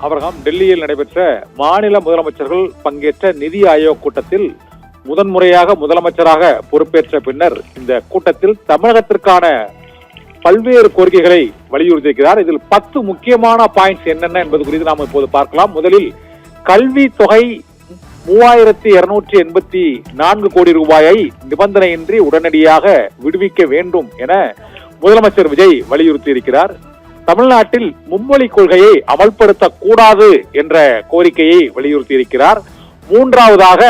அவரகம் டெல்லியில் நடைபெற்ற மாநில முதலமைச்சர்கள் பங்கேற்ற நிதி ஆயோக் கூட்டத்தில் முதன்முறையாக முதலமைச்சராக பொறுப்பேற்ற பின்னர் இந்த கூட்டத்தில் தமிழகத்திற்கான பல்வேறு கோரிக்கைகளை வலியுறுத்தியிருக்கிறார். இதில் 10 முக்கியமான பாயிண்ட்ஸ் என்னென்ன என்பது குறித்து நாம் இப்போது பார்க்கலாம். முதலில் கல்வி தொகை 3284 கோடி ரூபாயை நிபந்தனையின்றி உடனடியாக விடுவிக்க வேண்டும் என முதலமைச்சர் விஜய் வலியுறுத்தியிருக்கிறார். தமிழ்நாட்டில் மும்மொழி கொள்கையை அமல்படுத்தக்கூடாது என்ற கோரிக்கையை வலியுறுத்தியிருக்கிறார். மூன்றாவதாக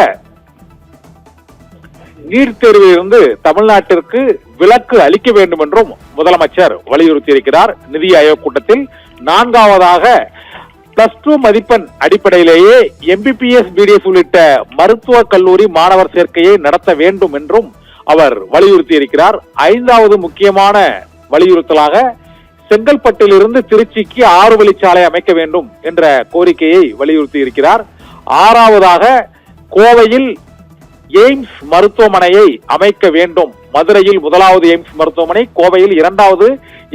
நீட் தேர்விலிருந்து தமிழ்நாட்டிற்கு விலக்கு அளிக்க வேண்டும் என்றும் முதலமைச்சர் வலியுறுத்தியிருக்கிறார் நிதி ஆயோக் கூட்டத்தில். நான்காவதாக +2 மதிப்பெண் அடிப்படையிலேயே MBBS BDS உள்ளிட்ட மருத்துவக் கல்லூரி மாணவர் சேர்க்கையை நடத்த வேண்டும் என்றும் அவர் வலியுறுத்தியிருக்கிறார். ஐந்தாவது முக்கியமான வலியுறுத்தலாக செங்கல்பட்டிலிருந்து திருச்சிக்கு 6 வழிச்சாலை அமைக்க வேண்டும் என்ற கோரிக்கையை வலியுறுத்தி இருக்கிறார். ஆறாவதாக கோவையில் எய்ம்ஸ் மருத்துவமனையை அமைக்க வேண்டும். மதுரையில் 1வது எய்ம்ஸ் மருத்துவமனை, கோவையில் 2வது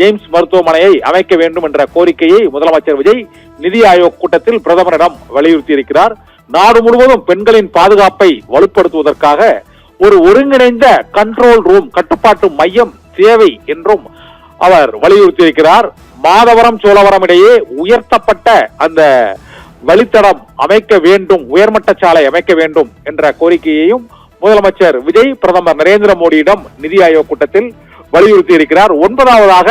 எய்ம்ஸ் மருத்துவமனையை அமைக்க வேண்டும் என்ற கோரிக்கையை முதலமைச்சர் விஜய் நிதி ஆயோக் கூட்டத்தில் பிரதமரிடம் வலியுறுத்தி இருக்கிறார். நாடு முழுவதும் பெண்களின் பாதுகாப்பை வலுப்படுத்துவதற்காக ஒரு ஒருங்கிணைந்த கண்ட்ரோல் ரூம், கட்டுப்பாட்டு மையம் தேவை என்றும் அவர் வலியுறுத்தி இருக்கிறார். மாதவரம் சோழவரம் இடையே உயர்த்தப்பட்ட அந்த வழித்தடம் அமைக்க வேண்டும், உயர்மட்ட சாலை அமைக்க வேண்டும் என்ற கோரிக்கையையும் முதலமைச்சர் விஜய் பிரதமர் நரேந்திர மோடியிடம் நிதி ஆயோக் கூட்டத்தில் வலியுறுத்தி இருக்கிறார். 9வதாக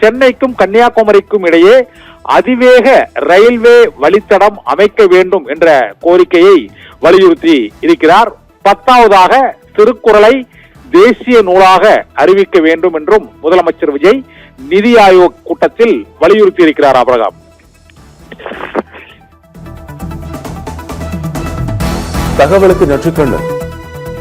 சென்னைக்கும் கன்னியாகுமரிக்கும் இடையே அதிவேக ரயில்வே வழித்தடம் அமைக்க வேண்டும் என்ற கோரிக்கையை வலியுறுத்தி இருக்கிறார். 10வதாக திருக்குறளை தேசிய நூலாக அறிவிக்க வேண்டும் என்றும் முதலமைச்சர் விஜய் நிதி ஆயோக் கூட்டத்தில் வலியுறுத்தி இருக்கிறார். ஆபிரகாம், தகவலுக்கு நன்றிக்கண்ணன்.